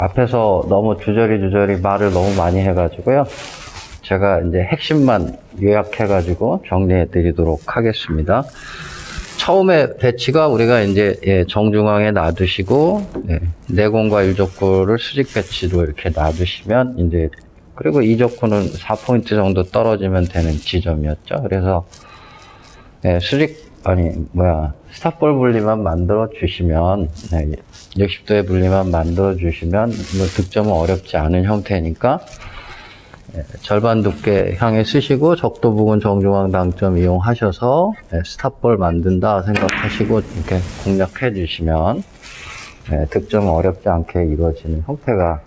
앞에서 너무 주저리 말을 너무 많이 해가지고요. 제가 이제 핵심만 요약해가지고 정리해 드리도록 하겠습니다. 처음에 배치가 우리가 이제 정중앙에 놔두시고, 내공과 일족구를 수직 배치로 이렇게 놔두시면 이제, 그리고 이족구는 4포인트 정도 떨어지면 되는 지점이었죠. 그래서 스탑볼 분리만 만들어 주시면, 60도의 분리만 만들어 주시면 뭐 득점은 어렵지 않은 형태니까 절반 두께 향해 쓰시고 적도 부근 정중앙 당점 이용하셔서 스탑볼 만든다 생각하시고 이렇게 공략해 주시면 득점은 어렵지 않게 이루어지는 형태가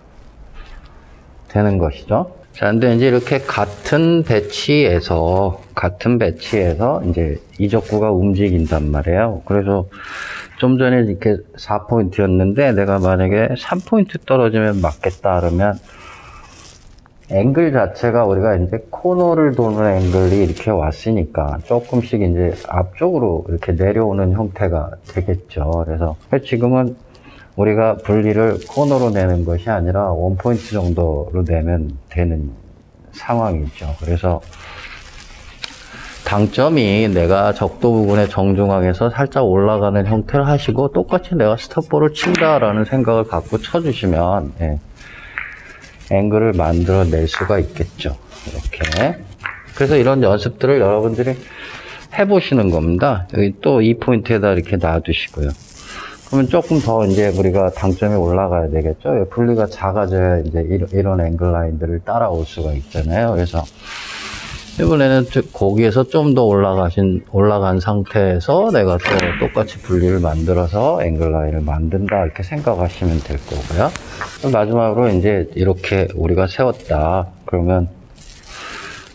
되는 것이죠. 자, 근데 이제 이렇게 같은 배치에서 이제 이족구가 움직인단 말이에요. 그래서 좀 전에 이렇게 4포인트였는데 내가 만약에 3포인트 떨어지면 맞겠다 그러면 앵글 자체가 우리가 이제 코너를 도는 앵글이 이렇게 왔으니까 조금씩 이제 앞쪽으로 이렇게 내려오는 형태가 되겠죠. 그래서 지금은 우리가 분리를 코너로 내는 것이 아니라 원포인트 정도로 내면 되는 상황이죠. 그래서 당점이 내가 적도 부근의 정중앙에서 살짝 올라가는 형태를 하시고 똑같이 내가 스톱볼을 친다라는 생각을 갖고 쳐주시면 앵글을 만들어낼 수가 있겠죠. 이렇게. 그래서 이런 연습들을 여러분들이 해보시는 겁니다. 여기 또 이 포인트에다 이렇게 놔두시고요. 그러면 조금 더 이제 우리가 당점이 올라가야 되겠죠. 분리가 작아져야 이제 이런 앵글 라인들을 따라올 수가 있잖아요. 그래서 이번에는 거기에서 좀 더 올라간 상태에서 내가 또 똑같이 분리를 만들어서 앵글 라인을 만든다 이렇게 생각하시면 될 거고요. 마지막으로 이제 이렇게 우리가 세웠다. 그러면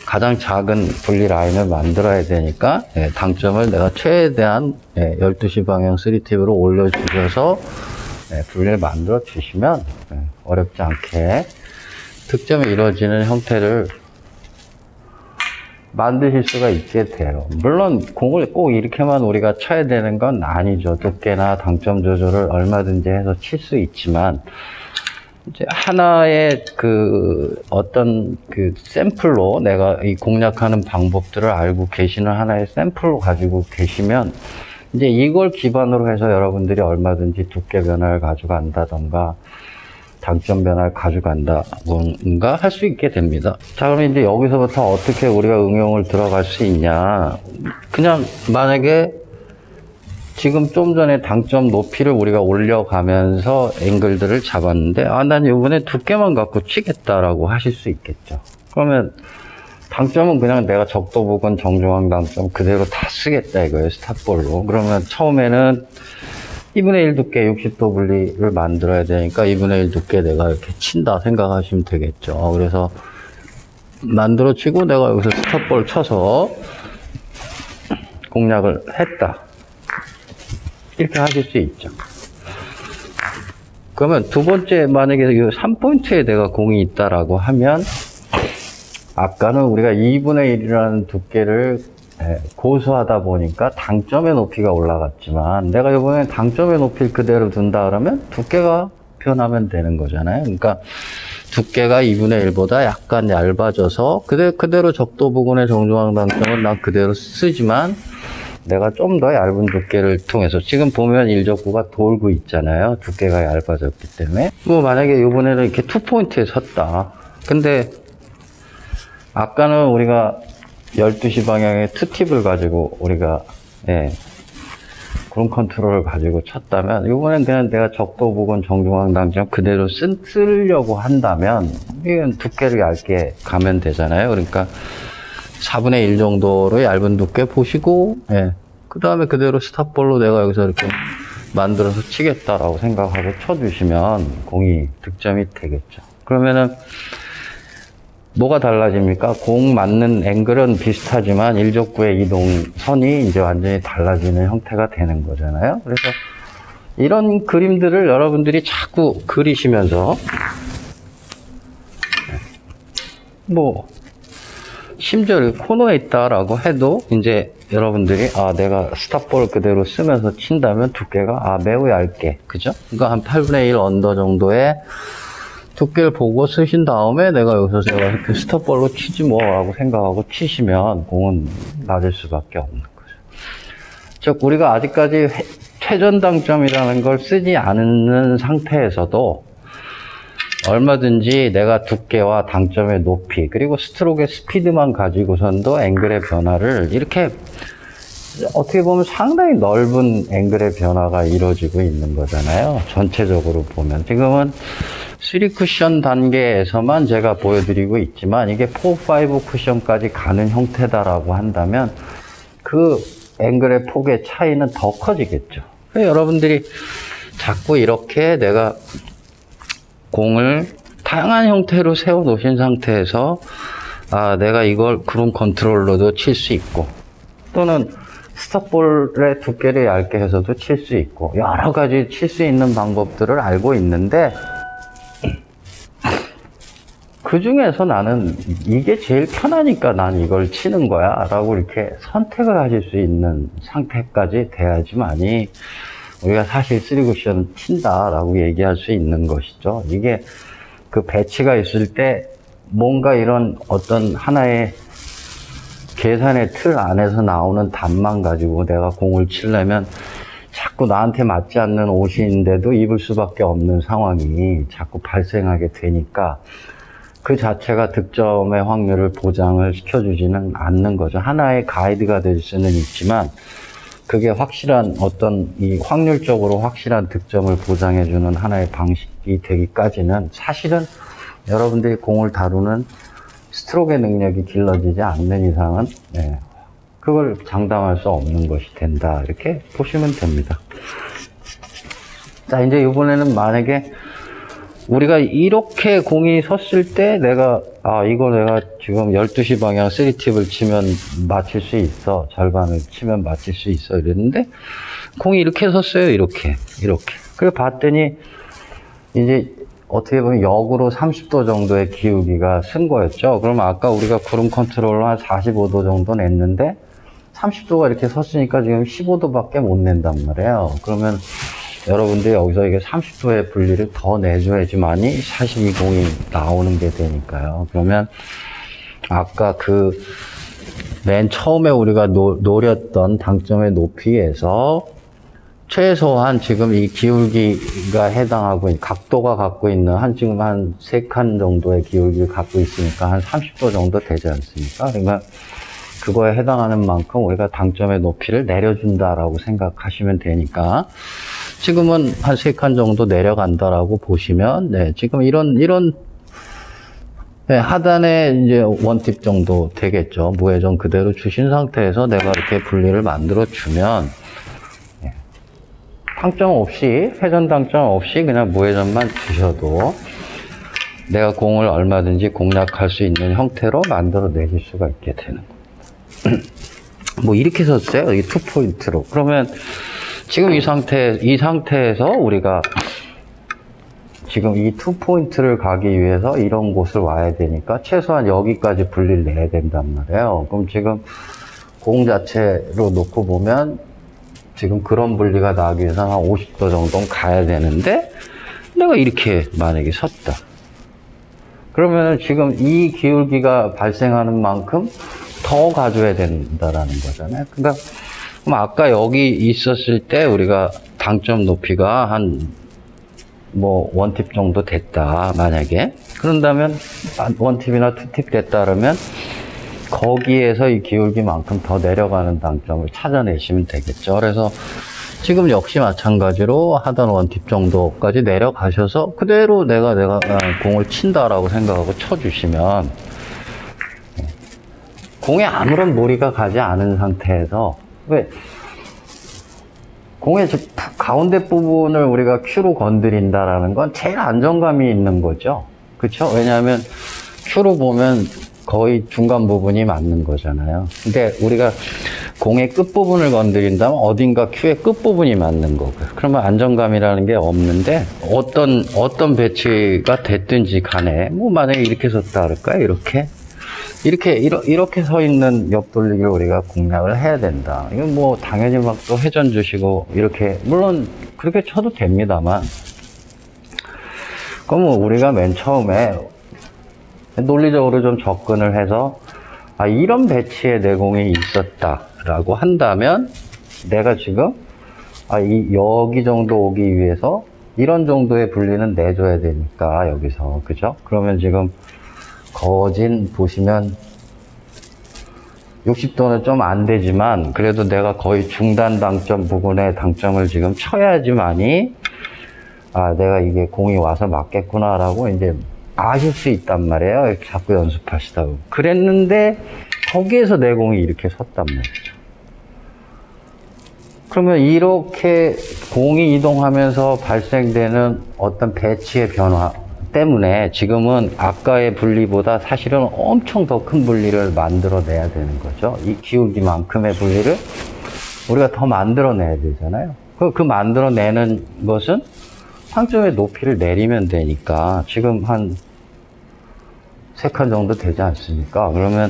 가장 작은 분리 라인을 만들어야 되니까 당점을 내가 최대한 12시 방향 3팁으로 올려주셔서 분리를 만들어 주시면 어렵지 않게 득점이 이루어지는 형태를 만드실 수가 있게 돼요. 물론 공을 꼭 이렇게만 우리가 쳐야 되는 건 아니죠. 두께나 당점 조절을 얼마든지 해서 칠 수 있지만 이제 하나의 어떤 샘플로 내가 이 공략하는 방법들을 알고 계시는 하나의 샘플로 가지고 계시면 이제 이걸 기반으로 해서 여러분들이 얼마든지 두께 변화를 가져간다던가 당점 변화를 가져간다 뭔가 할 수 있게 됩니다. 자, 그럼 이제 여기서부터 어떻게 우리가 응용을 들어갈 수 있냐. 그냥 만약에 지금 좀 전에 당점 높이를 우리가 올려가면서 앵글들을 잡았는데 난 이번에 두께만 갖고 치겠다라고 하실 수 있겠죠. 그러면 당점은 그냥 내가 적도 부근 정중앙 당점 그대로 다 쓰겠다 이거예요. 스탑볼로. 그러면 처음에는 2분의 1 두께 60도 분리를 만들어야 되니까 2분의 1 두께 내가 이렇게 친다 생각하시면 되겠죠. 그래서 만들어 치고 내가 여기서 스톱볼 쳐서 공략을 했다. 이렇게 하실 수 있죠. 그러면 두 번째 만약에 이 3포인트에 내가 공이 있다라고 하면 아까는 우리가 2분의 1이라는 두께를 고수하다 보니까 당점의 높이가 올라갔지만 내가 이번에 당점의 높이를 그대로 둔다 그러면 두께가 변하면 되는 거잖아요. 그러니까 두께가 2분의 1보다 약간 얇아져서 그대로 적도 부근의 정중앙 당점은 난 그대로 쓰지만 내가 좀 더 얇은 두께를 통해서 지금 보면 일족구가 돌고 있잖아요. 두께가 얇아졌기 때문에 뭐 만약에 이번에는 이렇게 2포인트에 섰다. 근데 아까는 우리가 12시 방향의 투팁을 가지고 우리가 그런 컨트롤을 가지고 쳤다면 이번엔 그냥 내가 적도 부근 정중앙 당점 그대로 쓰려고 한다면 이건 두께를 얇게 가면 되잖아요. 그러니까 4분의 1 정도로 얇은 두께 보시고 그 다음에 그대로 스탑볼로 내가 여기서 이렇게 만들어서 치겠다라고 생각하고 쳐주시면 공이 득점이 되겠죠. 그러면은 뭐가 달라집니까? 공 맞는 앵글은 비슷하지만 일족구의 이동선이 이제 완전히 달라지는 형태가 되는 거잖아요. 그래서 이런 그림들을 여러분들이 자꾸 그리시면서 뭐 심지어 코너에 있다라고 해도 이제 여러분들이 내가 스탑볼 그대로 쓰면서 친다면 두께가 매우 얇게, 그죠? 그러니까 한 8분의 1 언더 정도의 두께를 보고 쓰신 다음에 내가 여기서 제가 이렇게 스톱볼로 치지 뭐 라고 생각하고 치시면 공은 맞을 수밖에 없는 거죠. 즉 우리가 아직까지 회전 당점이라는 걸 쓰지 않는 상태에서도 얼마든지 내가 두께와 당점의 높이 그리고 스트로크의 스피드만 가지고선도 앵글의 변화를 이렇게 어떻게 보면 상당히 넓은 앵글의 변화가 이루어지고 있는 거잖아요. 전체적으로 보면 지금은 3 쿠션 단계에서만 제가 보여드리고 있지만 이게 4, 5 쿠션까지 가는 형태다라고 한다면 그 앵글의 폭의 차이는 더 커지겠죠. 여러분들이 자꾸 이렇게 내가 공을 다양한 형태로 세워 놓으신 상태에서 내가 이걸 그룹 컨트롤러도 칠 수 있고 또는 스톱볼의 두께를 얇게 해서도 칠 수 있고 여러 가지 칠 수 있는 방법들을 알고 있는데 그 중에서 나는 이게 제일 편하니까 난 이걸 치는 거야 라고 이렇게 선택을 하실 수 있는 상태까지 돼야지만이 우리가 사실 3쿠션 친다 라고 얘기할 수 있는 것이죠. 이게 그 배치가 있을 때 뭔가 이런 어떤 하나의 계산의 틀 안에서 나오는 답만 가지고 내가 공을 치려면 자꾸 나한테 맞지 않는 옷인데도 입을 수밖에 없는 상황이 자꾸 발생하게 되니까 그 자체가 득점의 확률을 보장을 시켜주지는 않는 거죠. 하나의 가이드가 될 수는 있지만 그게 확실한 어떤 이 확률적으로 확실한 득점을 보장해주는 하나의 방식이 되기까지는 사실은 여러분들이 공을 다루는 스트로크의 능력이 길러지지 않는 이상은 그걸 장담할 수 없는 것이 된다 이렇게 보시면 됩니다. 자 이제 이번에는 만약에 우리가 이렇게 공이 섰을 때 내가 이거 내가 지금 12시 방향 3팁을 치면 맞힐 수 있어 절반을 치면 맞힐 수 있어 이랬는데 공이 이렇게 섰어요. 이렇게 그래 봤더니 이제 어떻게 보면 역으로 30도 정도의 기울기가 쓴 거였죠. 그러면 아까 우리가 구름 컨트롤로 한 45도 정도 냈는데 30도가 이렇게 섰으니까 지금 15도밖에 못 낸단 말이에요. 그러면 여러분들이 여기서 이게 30도의 분리를 더 내줘야지만이 사실 이 공이 나오는 게 되니까요. 그러면 아까 그 맨 처음에 우리가 노렸던 당점의 높이에서 최소한 지금 이 기울기가 해당하고 각도가 갖고 있는 지금 한 3칸 정도의 기울기를 갖고 있으니까 한 30도 정도 되지 않습니까? 그러니까 그거에 해당하는 만큼 우리가 당점의 높이를 내려준다라고 생각하시면 되니까 지금은 한 3칸 정도 내려간다라고 보시면 지금 이런 하단에 이제 원팁 정도 되겠죠. 무회전 그대로 주신 상태에서 내가 이렇게 분리를 만들어 주면 당점 없이 회전 당점 없이 그냥 무회전만 주셔도 내가 공을 얼마든지 공략할 수 있는 형태로 만들어 내실 수가 있게 되는 거예요. 뭐 이렇게 섰어요. 이 2포인트로. 그러면 지금 이 상태에서 우리가 지금 이 2포인트를 가기 위해서 이런 곳을 와야 되니까 최소한 여기까지 분리를 내야 된단 말이에요. 그럼 지금 공 자체로 놓고 보면 지금 그런 분리가 나기 위해서 한 50도 정도는 가야 되는데 내가 이렇게 만약에 섰다. 그러면 지금 이 기울기가 발생하는 만큼 더 가져야 된다라는 거잖아요. 그러니까 그럼 아까 여기 있었을 때 우리가 당점 높이가 한 원팁 정도 됐다 만약에 그런다면 원팁이나 투팁 됐다 그러면 거기에서 이 기울기만큼 더 내려가는 당점을 찾아내시면 되겠죠. 그래서 지금 역시 마찬가지로 하단 원팁 정도까지 내려가셔서 그대로 내가 공을 친다라고 생각하고 쳐주시면 공에 아무런 무리가 가지 않은 상태에서 공의 가운데 부분을 우리가 큐로 건드린다라는 건 제일 안정감이 있는 거죠. 그렇죠? 왜냐하면 큐로 보면 거의 중간 부분이 맞는 거잖아요. 근데 우리가 공의 끝부분을 건드린다면 어딘가 큐의 끝부분이 맞는 거고요. 그러면 안정감이라는 게 없는데 어떤 배치가 됐든지 간에 만약에 이렇게 섰다 할까요? 이렇게 서 있는 옆돌리기를 우리가 공략을 해야 된다. 이건 당연히 막 또 회전 주시고 이렇게 물론 그렇게 쳐도 됩니다만 그러면 우리가 맨 처음에 논리적으로 좀 접근을 해서 아, 이런 배치의 내공이 있었다라고 한다면 내가 지금 여기 정도 오기 위해서 이런 정도의 분리는 내줘야 되니까 여기서 그죠? 그러면 지금 거진 보시면 60도는 좀 안 되지만 그래도 내가 거의 중단 당점 부근에 당점을 지금 쳐야지만이 아 내가 이게 공이 와서 맞겠구나 라고 이제 아실 수 있단 말이에요. 이렇게 자꾸 연습하시다 보면. 그랬는데 거기에서 내 공이 이렇게 섰단 말이죠. 그러면 이렇게 공이 이동하면서 발생되는 어떤 배치의 변화 때문에 지금은 아까의 분리보다 사실은 엄청 더 큰 분리를 만들어내야 되는 거죠. 이 기울기만큼의 분리를 우리가 더 만들어내야 되잖아요. 그 만들어내는 것은 상점의 높이를 내리면 되니까 지금 한 3칸 정도 되지 않습니까? 그러면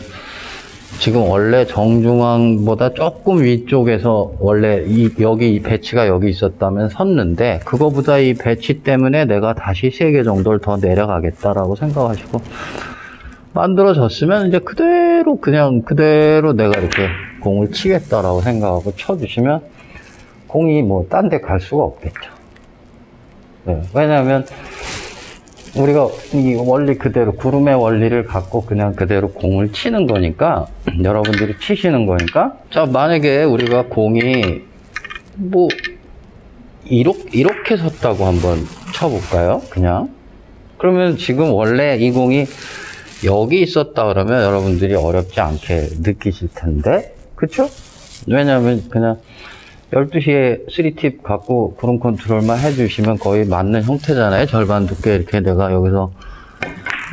지금 원래 정중앙보다 조금 위쪽에서 원래 여기 이 배치가 여기 있었다면 섰는데 그거보다 이 배치 때문에 내가 다시 3개 정도를 더 내려가겠다라고 생각하시고 만들어졌으면 이제 그대로 내가 이렇게 공을 치겠다라고 생각하고 쳐주시면 공이 뭐 딴 데 갈 수가 없겠죠. 네, 왜냐하면 우리가 이 원리 그대로 구름의 원리를 갖고 그냥 그대로 공을 치는 거니까 여러분들이 치시는 거니까 자 만약에 우리가 공이 뭐 이렇게 섰다고 한번 쳐볼까요? 그냥 그러면 지금 원래 이 공이 여기 있었다 그러면 여러분들이 어렵지 않게 느끼실 텐데 그쵸? 왜냐하면 그냥 12시에 3팁 갖고 구름 컨트롤만 해주시면 거의 맞는 형태잖아요. 절반 두께 이렇게 내가 여기서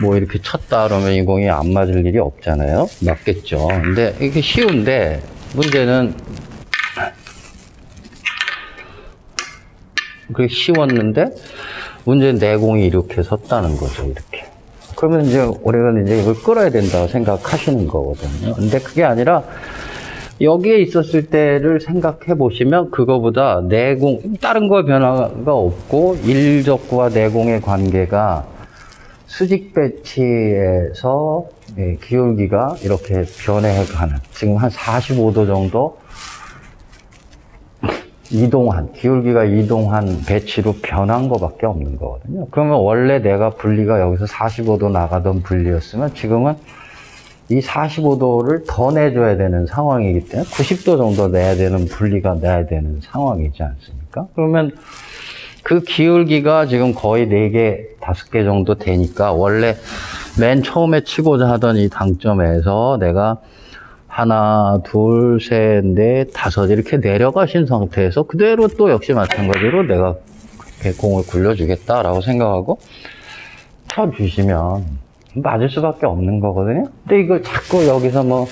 뭐 이렇게 쳤다 그러면 이 공이 안 맞을 일이 없잖아요. 맞겠죠. 근데 이게 쉬운데 문제는 그게 쉬웠는데 문제는 내 공이 이렇게 섰다는 거죠. 이렇게. 그러면 이제 우리가 이제 이걸 끌어야 된다고 생각하시는 거거든요. 근데 그게 아니라 여기에 있었을 때를 생각해 보시면 그거보다 내공 다른 거 변화가 없고 일적구와 내공의 관계가 수직 배치에서 기울기가 이렇게 변해가는 지금 한 45도 정도 기울기가 이동한 배치로 변한 거밖에 없는 거거든요. 그러면 원래 내가 분리가 여기서 45도 나가던 분리였으면 지금은 이 45도를 더 내줘야 되는 상황이기 때문에 90도 정도 내야 되는 분리가 내야 되는 상황이지 않습니까? 그러면 그 기울기가 지금 거의 4개, 5개 정도 되니까 원래 맨 처음에 치고자 하던 이 당점에서 내가 하나, 둘, 셋, 넷, 5 이렇게 내려가신 상태에서 그대로 또 역시 마찬가지로 내가 이렇게 공을 굴려주겠다라고 생각하고 쳐주시면 맞을 수밖에 없는 거거든요. 근데 이걸 자꾸 여기서 뭐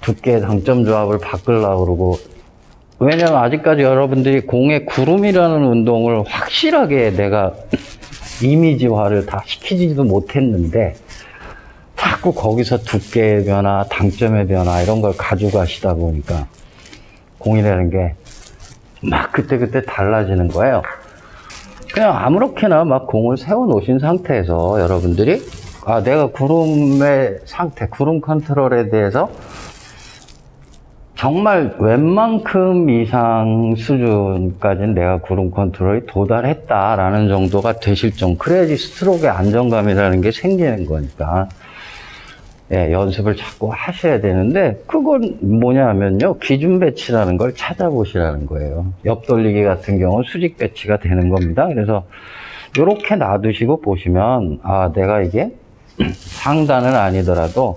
두께 당점 조합을 바꾸려고 그러고 왜냐면 아직까지 여러분들이 공의 구름이라는 운동을 확실하게 내가 이미지화를 다 시키지도 못했는데 자꾸 거기서 두께의 변화, 당점의 변화 이런 걸 가져가시다 보니까 공이라는 게 막 그때그때 달라지는 거예요. 그냥 아무렇게나 막 공을 세워 놓으신 상태에서 여러분들이 내가 구름의 상태, 구름 컨트롤에 대해서 정말 웬만큼 이상 수준까지는 내가 구름 컨트롤이 도달했다라는 정도가 되실 정도. 그래야지 스트로크의 안정감이라는 게 생기는 거니까. 연습을 자꾸 하셔야 되는데, 그건 뭐냐 하면요. 기준 배치라는 걸 찾아보시라는 거예요. 옆 돌리기 같은 경우는 수직 배치가 되는 겁니다. 그래서, 요렇게 놔두시고 보시면, 내가 이게 상단은 아니더라도,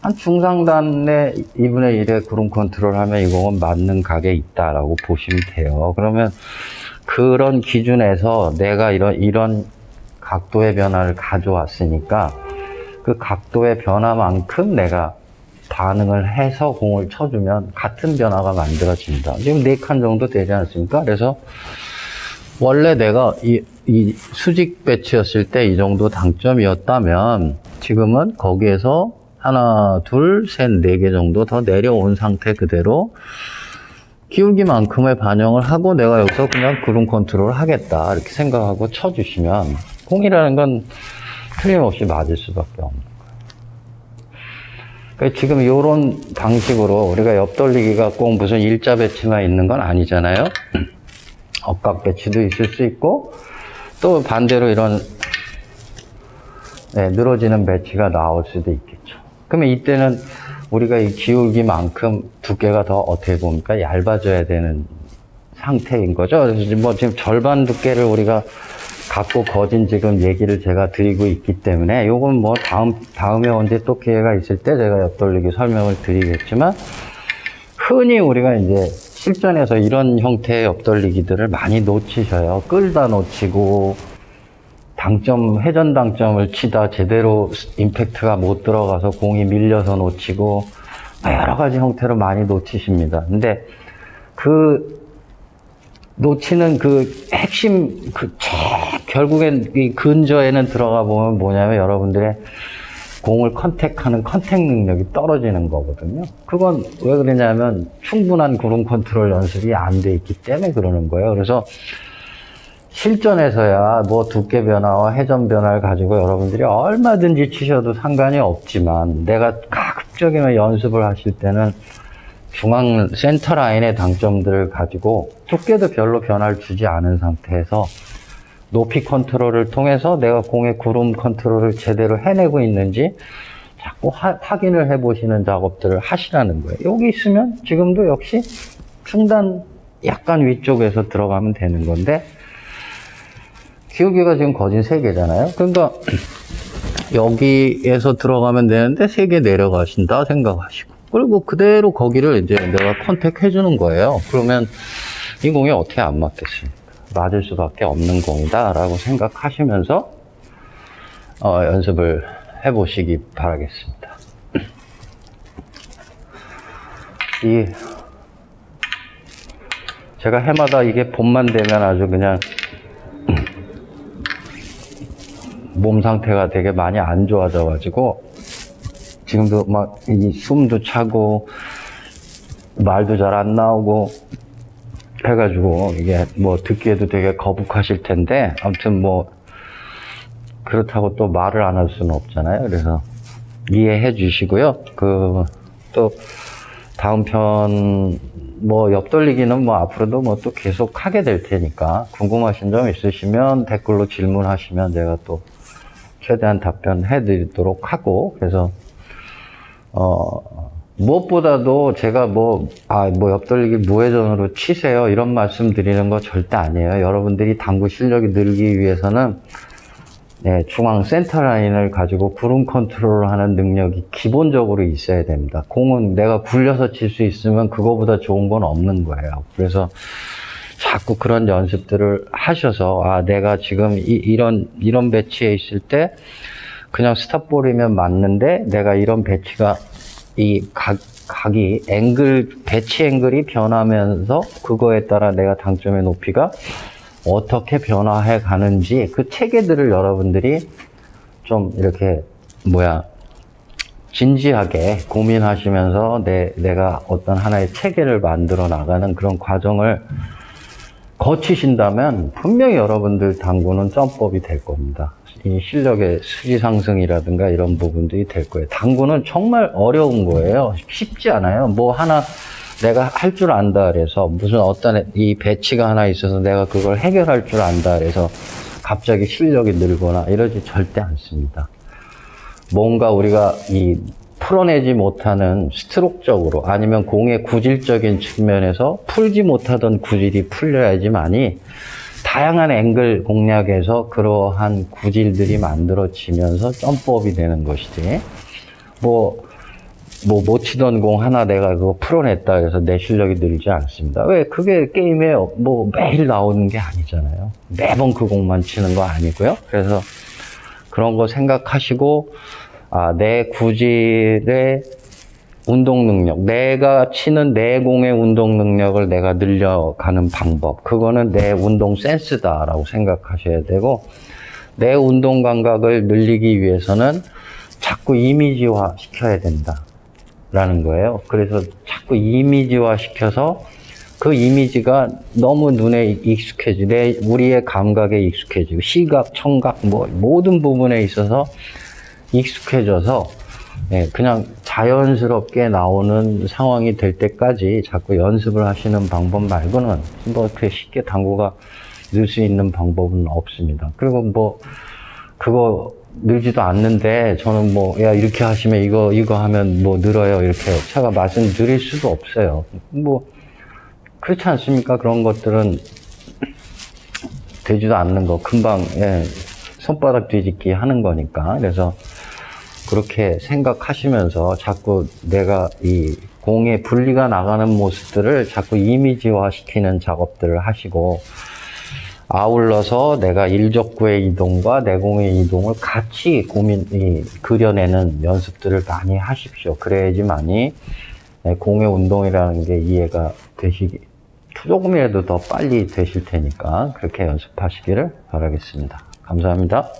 한 중상단의 2분의 1의 구름 컨트롤 하면 이 공은 맞는 각에 있다라고 보시면 돼요. 그러면 그런 기준에서 내가 이런 각도의 변화를 가져왔으니까 그 각도의 변화만큼 내가 반응을 해서 공을 쳐주면 같은 변화가 만들어진다. 지금 4칸 정도 되지 않습니까? 그래서 원래 내가 이 수직 배치였을 때 이 정도 당점이었다면 지금은 거기에서 하나, 둘, 셋, 4개 정도 더 내려온 상태 그대로 기울기만큼의 반영을 하고 내가 여기서 그냥 구름 컨트롤 하겠다 이렇게 생각하고 쳐주시면 공이라는 건 틀림없이 맞을 수밖에 없는 거예요. 그러니까 지금 이런 방식으로 우리가 옆돌리기가 꼭 무슨 일자 배치만 있는 건 아니잖아요. 엇각 배치도 있을 수 있고, 또 반대로 이런 늘어지는 배치가 나올 수도 있겠죠. 그러면 이때는 우리가 이 기울기만큼 두께가 더 어떻게 보니까 얇아져야 되는 상태인 거죠. 그래서 뭐 지금 절반 두께를 우리가 갖고 거진 지금 얘기를 제가 드리고 있기 때문에 요건 뭐 다음에 언제 또 기회가 있을 때 제가 옆돌리기 설명을 드리겠지만, 흔히 우리가 이제 실전에서 이런 형태의 옆돌리기들을 많이 놓치셔요. 끌다 놓치고, 회전 당점을 치다 제대로 임팩트가 못 들어가서 공이 밀려서 놓치고, 여러 가지 형태로 많이 놓치십니다. 근데 놓치는 핵심, 결국엔 이 근저에는 들어가 보면 뭐냐면 여러분들의 공을 컨택하는 컨택 능력이 떨어지는 거거든요. 그건 왜 그러냐면 충분한 구름 컨트롤 연습이 안 돼 있기 때문에 그러는 거예요. 그래서 실전에서야 뭐 두께 변화와 회전 변화를 가지고 여러분들이 얼마든지 치셔도 상관이 없지만, 내가 가급적이면 연습을 하실 때는 중앙 센터 라인의 당점들을 가지고 두께도 별로 변화를 주지 않은 상태에서 높이 컨트롤을 통해서 내가 공의 구름 컨트롤을 제대로 해내고 있는지 자꾸 확인을 해보시는 작업들을 하시라는 거예요. 여기 있으면 지금도 역시 중단 약간 위쪽에서 들어가면 되는 건데, 기울기가 지금 거진 3개잖아요. 그러니까 여기에서 들어가면 되는데 3개 내려가신다 생각하시고, 그리고 그대로 거기를 이제 내가 컨택 해주는 거예요. 그러면 이 공이 어떻게 안 맞겠습니까? 맞을 수밖에 없는 공이다 라고 생각하시면서 연습을 해보시기 바라겠습니다. 제가 해마다 이게 봄만 되면 아주 그냥 몸 상태가 되게 많이 안 좋아져 가지고 지금도 막 이 숨도 차고 말도 잘 안 나오고 해가지고 이게 뭐 듣기에도 되게 거북하실 텐데, 아무튼 뭐 그렇다고 또 말을 안 할 수는 없잖아요. 그래서 이해해 주시고요. 또 다음 편 뭐 옆돌리기는 뭐 앞으로도 뭐 또 계속 하게 될 테니까, 궁금하신 점 있으시면 댓글로 질문하시면 제가 또 최대한 답변해 드리도록 하고, 그래서 무엇보다도 제가 뭐 옆돌리기 무회전으로 치세요 이런 말씀 드리는 거 절대 아니에요. 여러분들이 당구 실력이 늘기 위해서는 중앙 센터 라인을 가지고 구름 컨트롤을 하는 능력이 기본적으로 있어야 됩니다. 공은 내가 굴려서 칠 수 있으면 그거보다 좋은 건 없는 거예요. 그래서 자꾸 그런 연습들을 하셔서, 내가 지금 이런 배치에 있을 때 그냥 스탑볼이면 맞는데, 내가 이런 배치가 배치 앵글이 변하면서 그거에 따라 내가 당점의 높이가 어떻게 변화해 가는지, 그 체계들을 여러분들이 좀 이렇게 진지하게 고민하시면서 내가 어떤 하나의 체계를 만들어 나가는 그런 과정을 거치신다면 분명히 여러분들 당구는 점법이 될 겁니다. 이 실력의 수지 상승이라든가 이런 부분들이 될 거예요. 당구는 정말 어려운 거예요. 쉽지 않아요. 뭐 하나 내가 할 줄 안다 그래서, 무슨 어떤 이 배치가 하나 있어서 내가 그걸 해결할 줄 안다 그래서 갑자기 실력이 늘거나 이러지 절대 않습니다. 뭔가 우리가 풀어내지 못하는 스트로크적으로, 아니면 공의 구질적인 측면에서 풀지 못하던 구질이 풀려야지만이 다양한 앵글 공략에서 그러한 구질들이 만들어지면서 점법이 되는 것이지, 못 치던 공 하나 내가 그거 풀어냈다 해서 내 실력이 늘지 않습니다. 왜? 그게 게임에 매일 나오는 게 아니잖아요. 매번 그 공만 치는 거 아니고요. 그래서 그런 거 생각하시고, 내 구질의 운동 능력, 내가 치는 내 공의 운동 능력을 내가 늘려가는 방법, 그거는 내 운동 센스다라고 생각하셔야 되고, 내 운동 감각을 늘리기 위해서는 자꾸 이미지화 시켜야 된다라는 거예요. 그래서 자꾸 이미지화 시켜서 그 이미지가 너무 눈에 익숙해지고, 우리의 감각에 익숙해지고, 시각, 청각, 뭐, 모든 부분에 있어서 익숙해져서, 예, 그냥 자연스럽게 나오는 상황이 될 때까지 자꾸 연습을 하시는 방법 말고는 뭐 그렇게 쉽게 당구가 늘 수 있는 방법은 없습니다. 그리고 뭐, 그거 늘지도 않는데 저는 뭐, 야, 이렇게 하시면 이거 하면 뭐 늘어요. 이렇게 제가 말씀드릴 수도 없어요. 뭐, 그렇지 않습니까? 그런 것들은 되지도 않는 거, 금방, 예, 손바닥 뒤집기 하는 거니까. 그래서 그렇게 생각하시면서 자꾸 내가 이 공의 분리가 나가는 모습들을 자꾸 이미지화 시키는 작업들을 하시고, 아울러서 내가 일족구의 이동과 내공의 이동을 같이 그려내는 연습들을 많이 하십시오. 그래야지만이 공의 운동이라는 게 이해가 조금이라도 더 빨리 되실 테니까 그렇게 연습하시기를 바라겠습니다. 감사합니다.